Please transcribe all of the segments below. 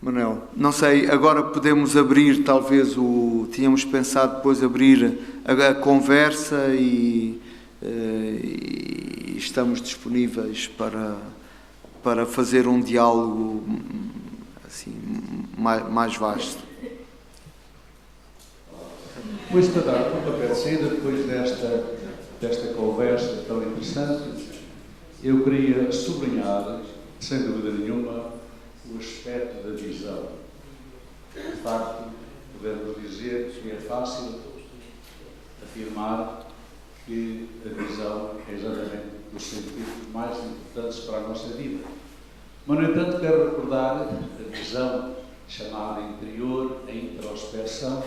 Manuel, não sei, agora podemos abrir, talvez, tínhamos pensado depois abrir a conversa e estamos disponíveis para fazer um diálogo assim, mais vasto. Depois de dar uma parecida, depois desta conversa tão interessante, eu queria sublinhar, sem dúvida nenhuma, o aspecto da visão. De facto, podemos dizer que é fácil afirmar que a visão é exatamente dos sentidos mais importantes para a nossa vida. Mas, no entanto, quero recordar a visão chamada interior, a introspecção,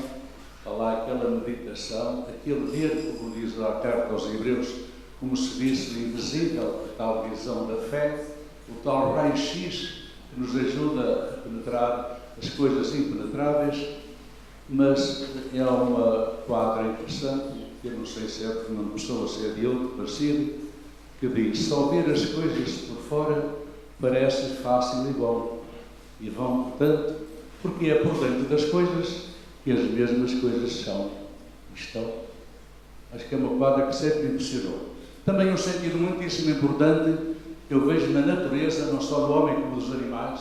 aquela meditação, aquele ver, como diz a carta aos Hebreus, como se visse o invisível, a tal visão da fé, o tal raio-x que nos ajuda a penetrar as coisas impenetráveis, mas é uma quadra interessante, que eu não sei se é de uma pessoa, se é de outro parecido, que diz: só ver as coisas por fora parece fácil e bom, e vão, portanto, porque é por dentro das coisas que as mesmas coisas são e estão. Acho que é uma quadra que sempre me impressionou. Também um sentido muitíssimo importante que eu vejo na natureza, não só do homem como dos animais,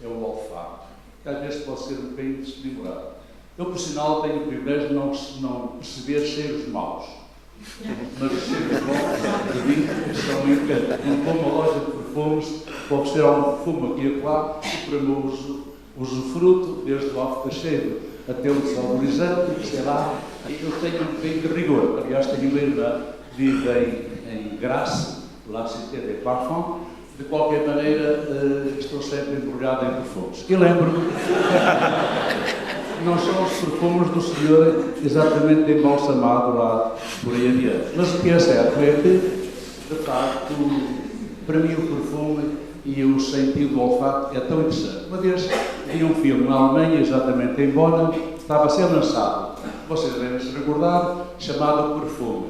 é o olfato, que às vezes pode ser um bocadinho desfigurado. Eu, por sinal, tenho o privilégio de não perceber cheiros maus, mas os cheiros bons, de mim, são um encanto. Quando vou a uma loja de perfumes, pode oferecer algum perfume aqui e acolá, e para mim usufruto, desde o aftershave até o desodorizante, sei lá, eu tenho um bocadinho de rigor. Aliás, tenho uma irmã que vive em Grasse, La Cité des Parfums. De qualquer maneira, estou sempre embrulhado em perfumes. E lembro-me, não são os perfumes do senhor exatamente embalsamado lá por aí adiante. Mas o que é certo é que, de facto, para mim o perfume e o sentido do olfato é tão interessante. Uma vez vi um filme na Alemanha, exatamente em Bonn, estava a ser lançado, vocês devem se recordar, chamado Perfume.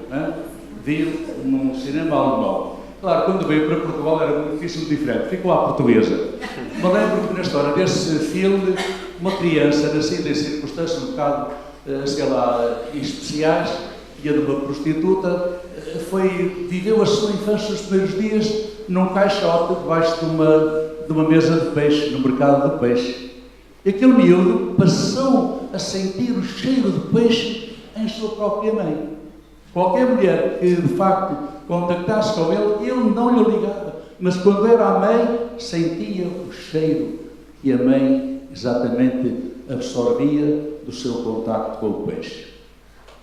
Vi num cinema alemão. Claro, quando veio para Portugal era muitíssimo diferente, ficou à portuguesa. Me lembro que na história desse filme, uma criança nascida em circunstâncias um bocado, sei lá, especiais, filha de uma prostituta, viveu a sua infância, os primeiros dias, num caixote debaixo de uma mesa de peixe, no mercado de peixe. E aquele miúdo passou a sentir o cheiro de peixe em sua própria mãe. Qualquer mulher que, de facto, contactasse com ele não lhe ligava. Mas quando era a mãe, sentia o cheiro que a mãe exatamente absorvia do seu contacto com o peixe.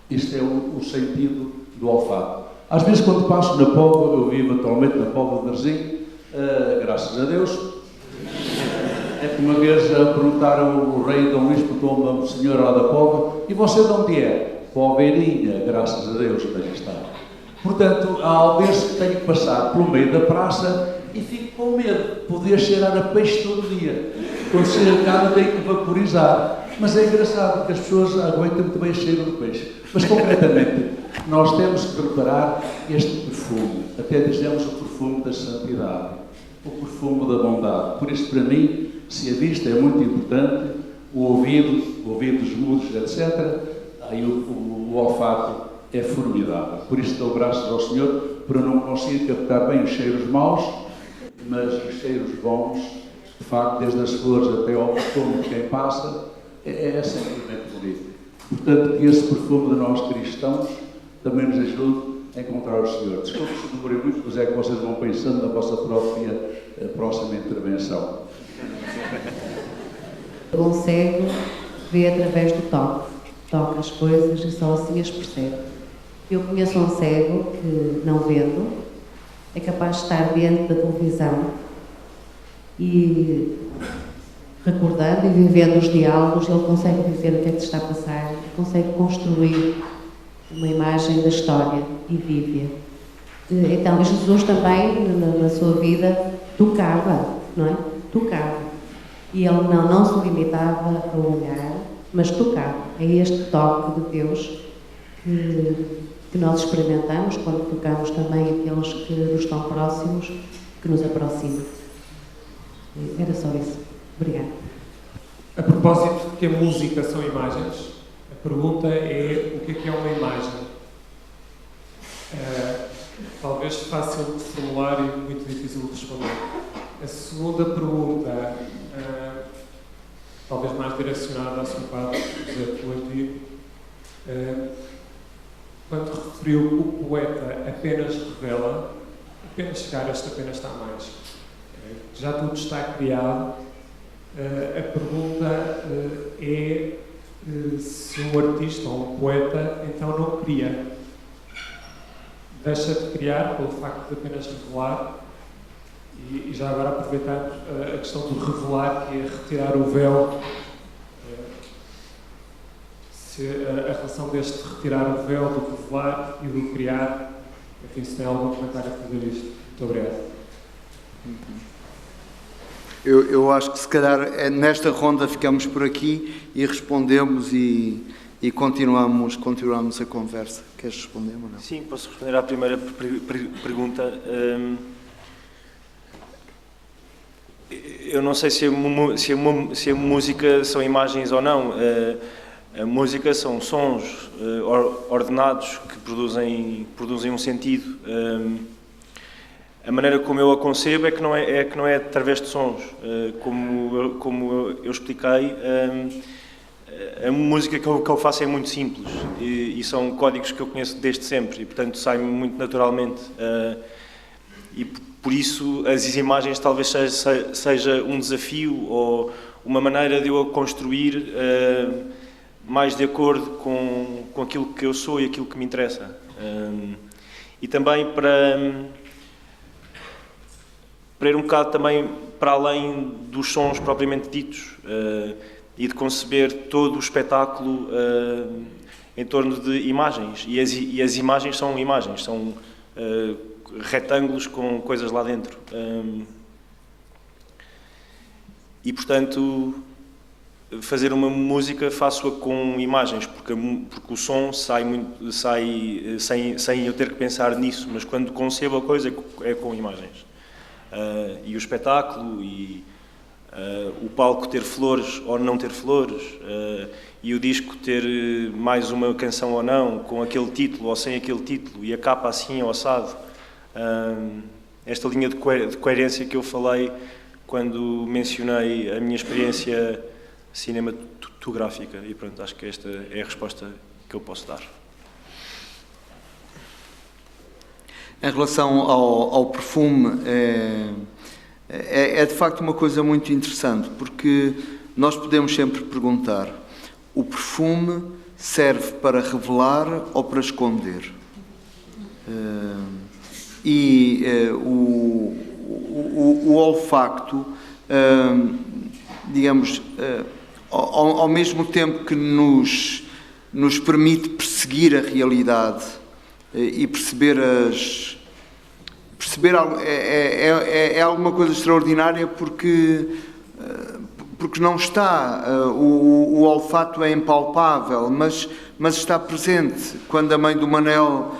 Isto é o sentido do olfato. Às vezes, quando passo na Póvoa, eu vivo atualmente na Póvoa de Varzim, graças a Deus. É que uma vez perguntaram o rei Dom Luís, perguntou-me a uma senhora lá da Póvoa: e você de onde é? Poveirinha, graças a Deus, majestade. Portanto, há vezes que tenho que passar pelo meio da praça e fico com medo de poder cheirar a peixe todo dia. Quando chego a casa tenho que vaporizar. Mas é engraçado, porque as pessoas aguentam muito bem o cheiro do peixe. Mas, concretamente, nós temos que preparar este perfume. Até dizemos o perfume da santidade, o perfume da bondade. Por isso, para mim, se a vista é muito importante, o ouvidos mudos, etc., aí o olfato é formidável. Por isso dou graças ao Senhor por eu não conseguir captar bem os cheiros maus, mas os cheiros bons, de facto, desde as flores até ao perfume de quem passa, é simplesmente bonito. Portanto, que esse perfume de nós cristãos também nos ajude a encontrar o Senhor. Desculpe se demorei muito, mas é que vocês vão pensando na vossa próxima intervenção. O cego vê através do toque. Toca as coisas e só assim as percebe. Eu conheço um cego que, não vendo, é capaz de estar diante da televisão e, recordando e vivendo os diálogos, ele consegue viver o que é que se está a passar, consegue construir uma imagem da história e vive-a. Então, Jesus também, na sua vida, tocava, não é? Tocava. E ele não se limitava a olhar, mas tocava. É este toque de Deus que nós experimentamos quando tocamos também aqueles que nos estão próximos, que nos aproximam. Era só isso. Obrigada. A propósito de que a música são imagens, a pergunta é o que é uma imagem? Talvez fácil de formular e muito difícil de responder. A segunda pergunta, talvez mais direcionada à sua parte, José Florentino, quando referiu que o poeta apenas revela, apenas chegar, este apenas está mais. Já tudo está criado. A pergunta é se um artista ou um poeta então não cria. Deixa de criar pelo facto de apenas revelar. E já agora aproveitando a questão do revelar, que é retirar o véu, se a relação deste retirar o véu do revelar e do criar, enfim, se tem algum comentário a fazer isto. Muito obrigado. Eu acho que se calhar nesta ronda ficamos por aqui e respondemos e continuamos a conversa. Queres responder, Manuel? Sim, posso responder à primeira pergunta. Eu não sei se a música são imagens ou não. A música são sons ordenados que produzem um sentido. A maneira como eu a concebo é que não é através de sons. Como eu expliquei, a música que eu faço é muito simples e são códigos que eu conheço desde sempre e, portanto, saem muito naturalmente. E por isso as imagens talvez seja um desafio ou uma maneira de eu a construir mais de acordo com aquilo que eu sou e aquilo que me interessa. E também para ir um bocado também para além dos sons propriamente ditos e de conceber todo o espetáculo em torno de imagens. E as imagens são imagens, são retângulos com coisas lá dentro. E, portanto, fazer uma música faço-a com imagens, porque o som sai sem eu ter que pensar nisso, mas quando concebo a coisa é com imagens. E o espetáculo, e o palco ter flores ou não ter flores, e o disco ter mais uma canção ou não, com aquele título ou sem aquele título, e a capa assim ou assado. Esta linha de coerência que eu falei quando mencionei a minha experiência cinematográfica. E pronto, acho que esta é a resposta que eu posso dar. Em relação ao perfume, é de facto uma coisa muito interessante, porque nós podemos sempre perguntar: o perfume serve para revelar ou para esconder? O olfacto, digamos, ao mesmo tempo que nos permite perseguir a realidade e perceber é alguma coisa extraordinária, porque não está, o olfato é impalpável, mas está presente. Quando a mãe do Manel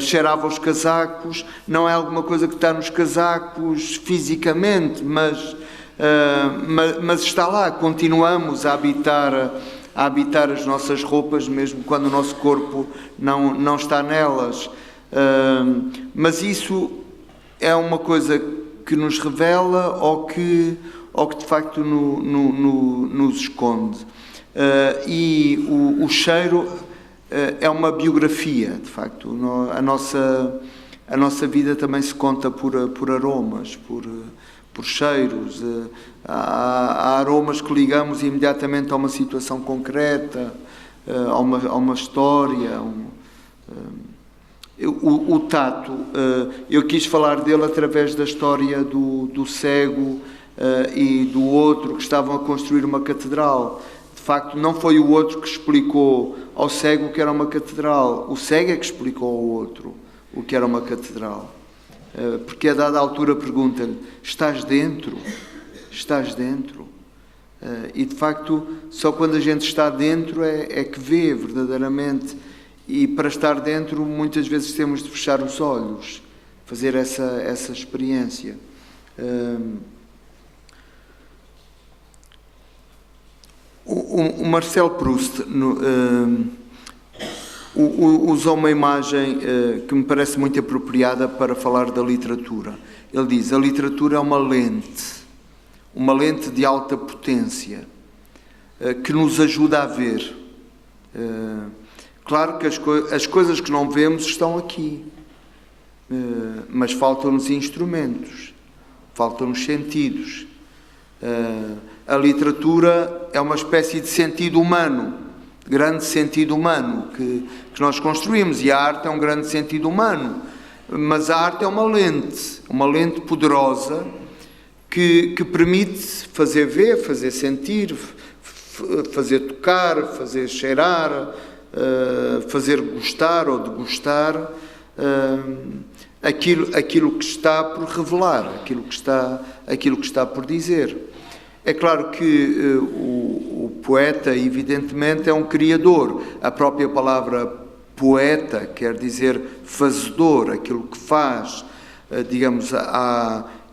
cheirava os casacos, não é alguma coisa que está nos casacos fisicamente, mas está lá. Continuamos a habitar as nossas roupas, mesmo quando o nosso corpo não está nelas. Mas isso é uma coisa que nos revela ou que de facto nos esconde. E o cheiro é uma biografia, de facto. A nossa vida também se conta por aromas, por cheiros. Há aromas que ligamos imediatamente a uma situação concreta, a uma história. O tato, eu quis falar dele através da história do cego e do outro que estavam a construir uma catedral. De facto, não foi o outro que explicou ao cego o que era uma catedral. O cego é que explicou ao outro o que era uma catedral. Porque a dada altura pergunta-lhe: estás dentro? Estás dentro? E de facto, só quando a gente está dentro é que vê verdadeiramente. E para estar dentro, muitas vezes temos de fechar os olhos, fazer essa experiência. O Marcel Proust usou uma imagem que me parece muito apropriada para falar da literatura. Ele diz: a literatura é uma lente de alta potência, que nos ajuda a ver. Claro que as coisas que não vemos estão aqui, mas faltam-nos instrumentos, faltam-nos sentidos. A literatura é uma espécie de sentido humano, grande sentido humano que nós construímos, e a arte é um grande sentido humano, mas a arte é uma lente poderosa que permite fazer ver, fazer sentir, fazer tocar, fazer cheirar, fazer gostar ou degustar aquilo que está por revelar, aquilo que está por dizer. É claro que o poeta, evidentemente, é um criador. A própria palavra poeta quer dizer fazedor, aquilo que faz. Digamos,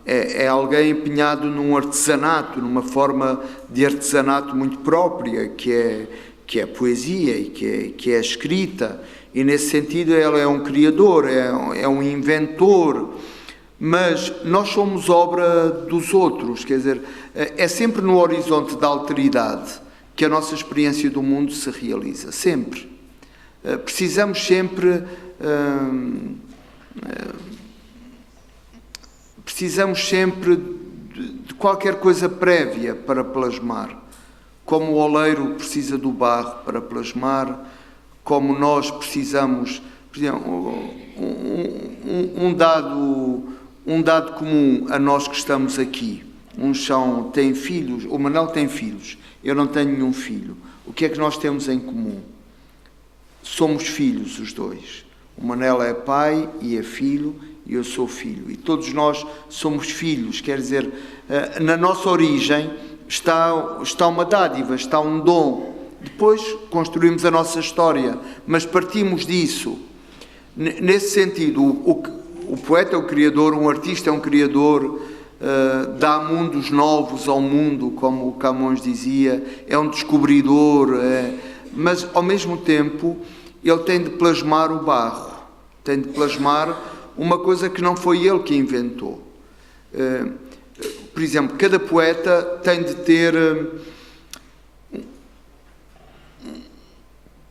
é alguém empenhado num artesanato, numa forma de artesanato muito própria, que é a poesia e que é a escrita. E, nesse sentido, ela é um criador, é um inventor. Mas nós somos obra dos outros, quer dizer, é sempre no horizonte da alteridade que a nossa experiência do mundo se realiza, sempre. Precisamos sempre de qualquer coisa prévia para plasmar, como o oleiro precisa do barro para plasmar, como nós precisamos, por exemplo, um dado comum a nós que estamos aqui. Uns têm filhos, o Manel tem filhos, eu não tenho nenhum filho. O que é que nós temos em comum? Somos filhos os dois. O Manel é pai e é filho, e eu sou filho. E todos nós somos filhos, quer dizer, na nossa origem está uma dádiva, está um dom. Depois construímos a nossa história, mas partimos disso. Nesse sentido, o poeta é o criador, um artista é um criador, dá mundos novos ao mundo, como o Camões dizia, é um descobridor, mas ao mesmo tempo ele tem de plasmar o barro, tem de plasmar uma coisa que não foi ele que inventou. Por exemplo, cada poeta tem de ter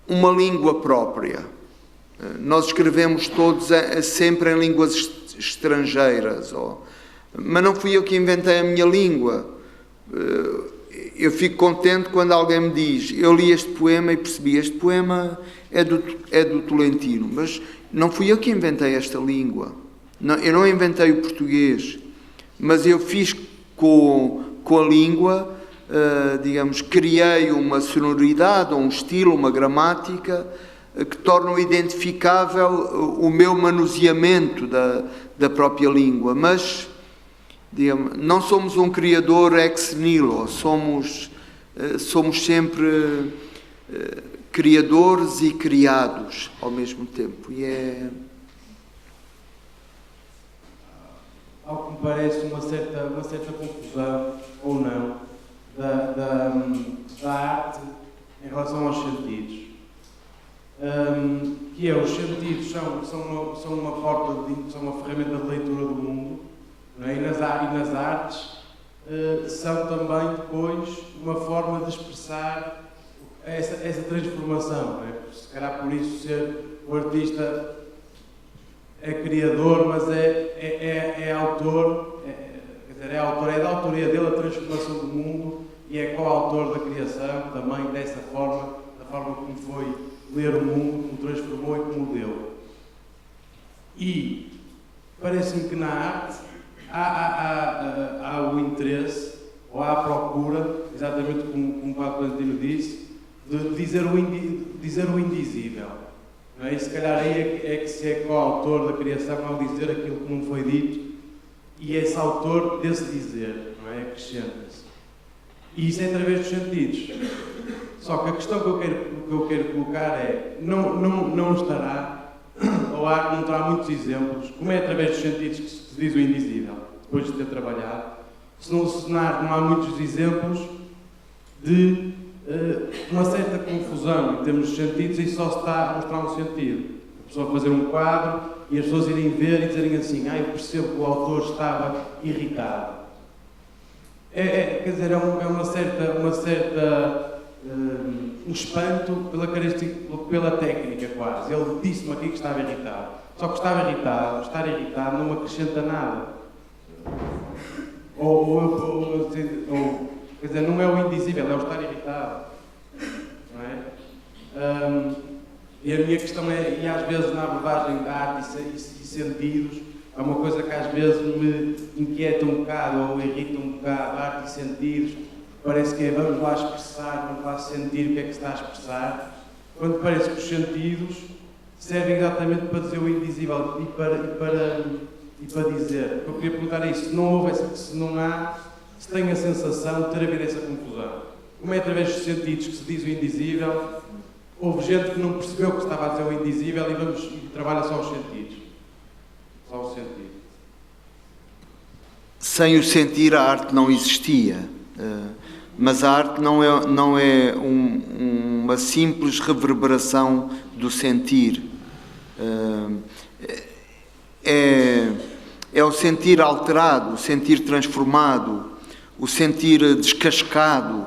uma língua própria. Nós escrevemos todos sempre em línguas estrangeiras, mas não fui eu que inventei a minha língua. Eu fico contente quando alguém me diz: eu li este poema e percebi, este poema é do Tolentino, mas não fui eu que inventei esta língua. Eu não inventei o português, mas eu fiz com a língua, digamos, criei uma sonoridade, um estilo, uma gramática que tornam identificável o meu manuseamento da própria língua. Mas, digamos, não somos um criador ex nihilo, somos sempre criadores e criados ao mesmo tempo. E ao que me parece, uma certa confusão, ou não, da arte em relação aos sentidos. Que os sentidos são uma porta, são uma ferramenta de leitura do mundo, não é? E nas artes são também depois uma forma de expressar essa transformação, não é? Se calhar por isso o artista é criador, mas é autor, é da autoria dele a transformação do mundo, e é coautor da criação também dessa forma, da forma como foi ler o mundo, como transformou e como deu. E parece-me que na arte há o interesse, ou há a procura, exatamente como o Padre Tolentino disse, de dizer o indizível. Não é? E se calhar aí é que se é coautor da criação ao dizer aquilo que não foi dito, e esse autor desse dizer, não é? Acrescenta-se. E isso é através dos sentidos. Só que a questão que eu quero colocar é, não estará, ou não terá muitos exemplos, como é através dos sentidos que se diz o indizível, depois de ter trabalhado, se não há muitos exemplos de uma certa confusão em termos de sentidos e só se está a mostrar um sentido. A pessoa fazer um quadro e as pessoas irem ver e dizerem assim: eu percebo que o autor estava irritado. Quer dizer, é um espanto pela técnica quase. Ele disse-me aqui que estava irritado. Só que estar irritado não acrescenta nada. Quer dizer, não é o indizível, é o estar irritado. Não é? E a minha questão é, e às vezes na abordagem da arte e sentidos, é uma coisa que às vezes me inquieta um bocado ou irrita um bocado, arte e sentidos. Parece que é vamos lá expressar, vamos lá sentir o que é que se está a expressar, quando parece que os sentidos servem exatamente para dizer o indizível e para dizer. Eu queria perguntar isso, se não há, se tem a sensação de ter havido essa confusão. Como é através dos sentidos que se diz o indizível, houve gente que não percebeu que estava a dizer o indizível e trabalha só os sentidos. Só o sentido. Sem o sentir, a arte não existia. Mas a arte não é uma simples reverberação do sentir. É o sentir alterado, o sentir transformado, o sentir descascado.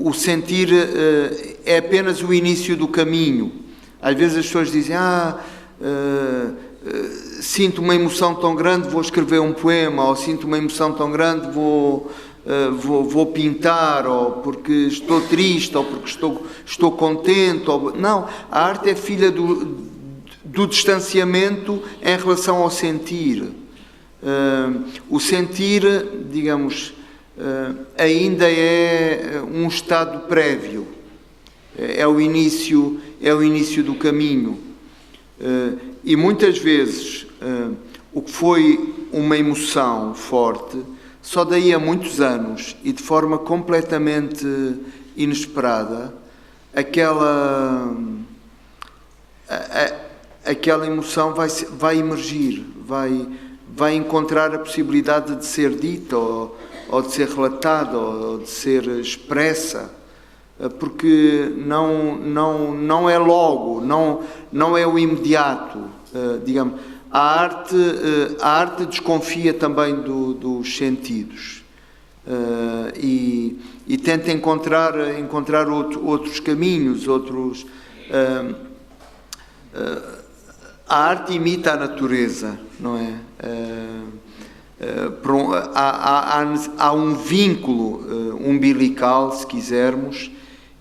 O sentir é apenas o início do caminho. Às vezes as pessoas dizem: sinto uma emoção tão grande, vou escrever um poema, ou sinto uma emoção tão grande, vou pintar, ou porque estou triste, ou porque estou contente. Não, a arte é filha do distanciamento em relação ao sentir. O sentir, digamos, ainda é um estado prévio, é o início do caminho. E muitas vezes o que foi uma emoção forte, só daí a muitos anos e de forma completamente inesperada, aquela emoção vai emergir, vai encontrar a possibilidade de ser dita ou de ser relatada ou de ser expressa. Porque não é logo, não é o imediato, digamos. A arte desconfia também dos sentidos e tenta encontrar outros caminhos, outros. A arte imita a natureza, não é? Há um vínculo umbilical, se quisermos,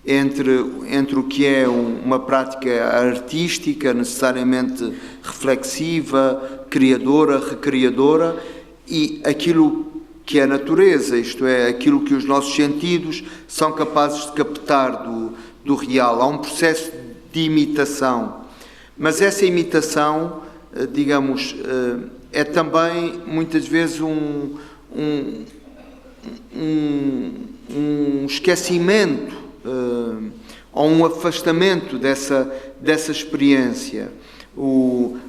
entre o que é uma prática artística necessariamente reflexiva, criadora, recriadora, e aquilo que é a natureza, isto é, aquilo que os nossos sentidos são capazes de captar do real. Há um processo de imitação, mas essa imitação, digamos, é também muitas vezes um esquecimento ou um afastamento dessa experiência.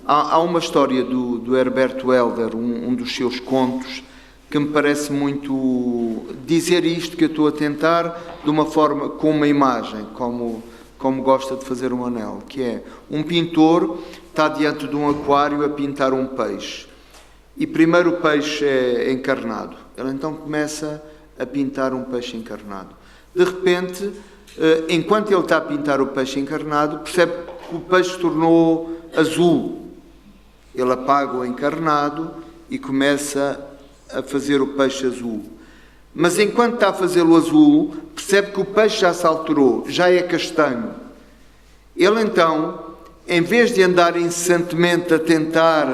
Há uma história do Herbert Welder, um dos seus contos, que me parece muito dizer isto que eu estou a tentar de uma forma, com uma imagem, como gosta de fazer o Manel, que é um pintor está diante de um aquário a pintar um peixe e primeiro o peixe é encarnado. Ele então começa a pintar um peixe encarnado. De repente, enquanto ele está a pintar o peixe encarnado, percebe que o peixe se tornou azul. Ele apaga o encarnado e começa a fazer o peixe azul. Mas enquanto está a fazê-lo azul, percebe que o peixe já se alterou, já é castanho. Ele então, em vez de andar incessantemente a tentar,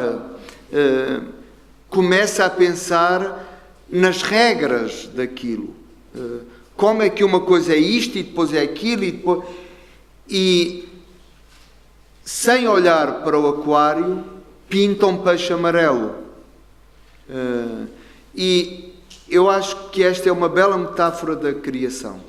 começa a pensar nas regras daquilo. Como é que uma coisa é isto e depois é aquilo e sem olhar para o aquário, pinta um peixe amarelo. E eu acho que esta é uma bela metáfora da criação.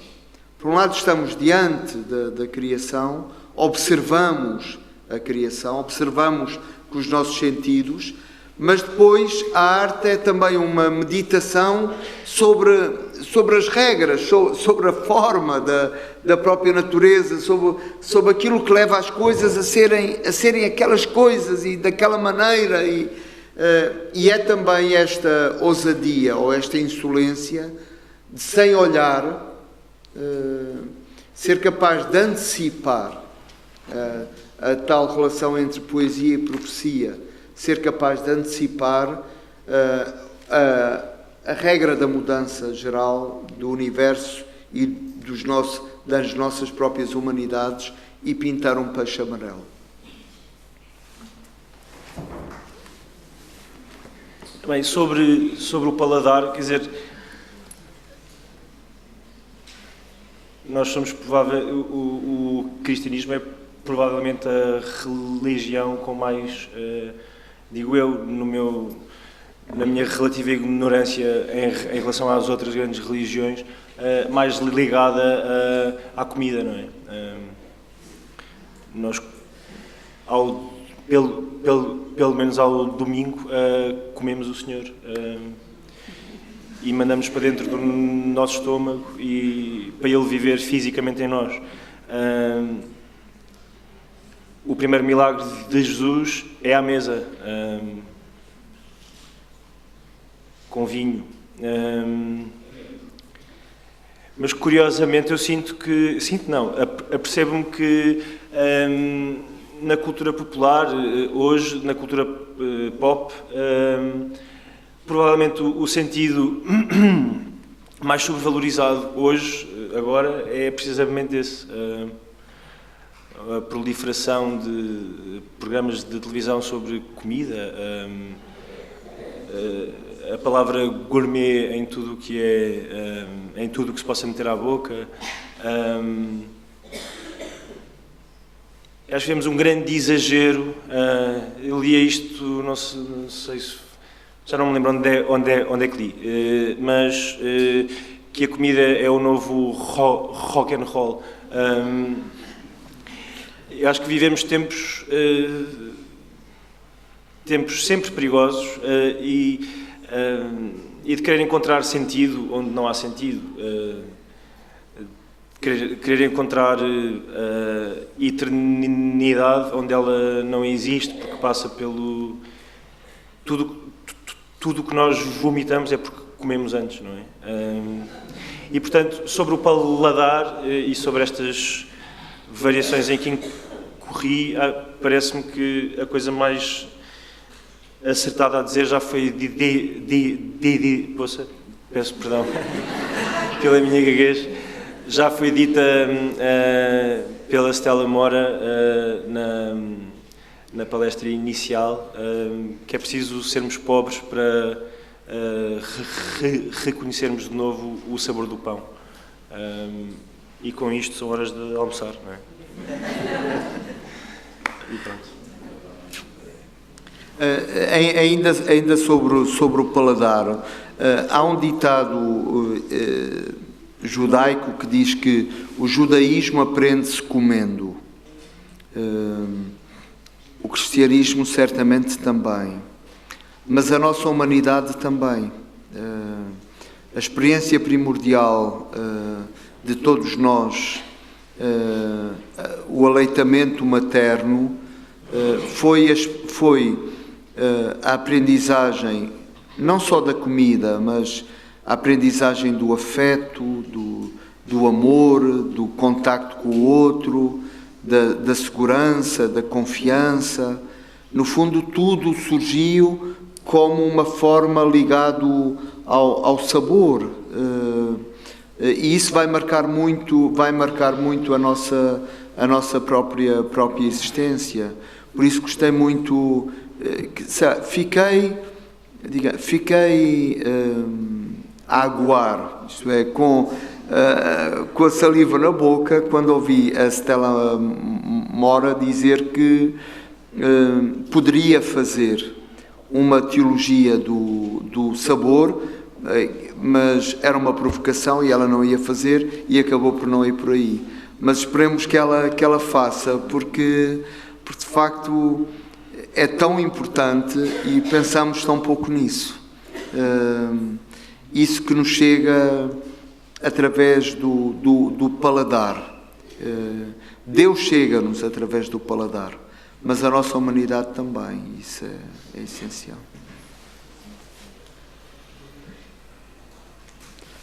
Por um lado, estamos diante da criação, observamos a criação, observamos com os nossos sentidos, Mas depois a arte é também uma meditação sobre as regras, sobre a forma da própria natureza, sobre aquilo que leva as coisas a serem aquelas coisas e daquela maneira. E é também esta ousadia ou esta insolência de, sem olhar, ser capaz de antecipar a tal relação entre poesia e profecia, ser capaz de antecipar a regra da mudança geral do universo e das nossas próprias humanidades e pintar um peixe amarelo. Bem, sobre o paladar, quer dizer, nós somos o cristianismo é provavelmente a religião com mais, digo eu, na minha relativa ignorância em relação às outras grandes religiões, mais ligada à comida, não é? Nós, pelo menos ao domingo, comemos o Senhor e mandamos para dentro do nosso estômago e para Ele viver fisicamente em nós. O primeiro milagre de Jesus é à mesa, com vinho. Mas curiosamente eu apercebo-me que na cultura popular, hoje, na cultura pop, provavelmente o sentido mais sobrevalorizado hoje, agora, é precisamente esse. A proliferação de programas de televisão sobre comida, a palavra gourmet em tudo o que em tudo o que se possa meter à boca. Acho que vemos um grande exagero. Eu lia isto, não sei se... Já não me lembro onde é que li, mas que a comida é o novo rock and roll. Eu acho que vivemos tempos sempre perigosos e de querer encontrar sentido onde não há sentido. Querer encontrar eternidade onde ela não existe, porque passa pelo... Tudo o que nós vomitamos é porque comemos antes, não é? E, portanto, sobre o paladar e sobre estas variações em que incorri, parece-me que a coisa mais acertada a dizer já foi peço perdão pela minha gaguez, já foi dita pela Stella Mora na palestra inicial, que é preciso sermos pobres para reconhecermos de novo o sabor do pão. E com isto são horas de almoçar, não é? E pronto. Ainda sobre o paladar, há um ditado judaico que diz que o judaísmo aprende-se comendo. O cristianismo certamente também, mas a nossa humanidade também. A experiência primordial de todos nós, o aleitamento materno, foi a aprendizagem não só da comida, mas a aprendizagem do afeto, do amor, do contacto com o outro, da segurança, da confiança. No fundo, tudo surgiu como uma forma ligado ao sabor. E isso vai marcar muito a nossa própria existência. Por isso gostei muito, fiquei a aguar, isto é, com a saliva na boca, quando ouvi a Stella Mora dizer que poderia fazer uma teologia do sabor, mas era uma provocação e ela não ia fazer e acabou por não ir por aí. Mas esperemos que ela faça, porque de facto é tão importante e pensamos tão pouco nisso. Isso que nos chega através do paladar. Deus chega-nos através do paladar, mas a nossa humanidade também. Isso é essencial.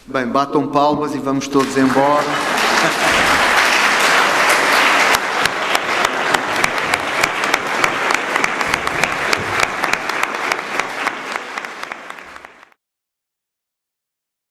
Bem, batam palmas e vamos todos embora.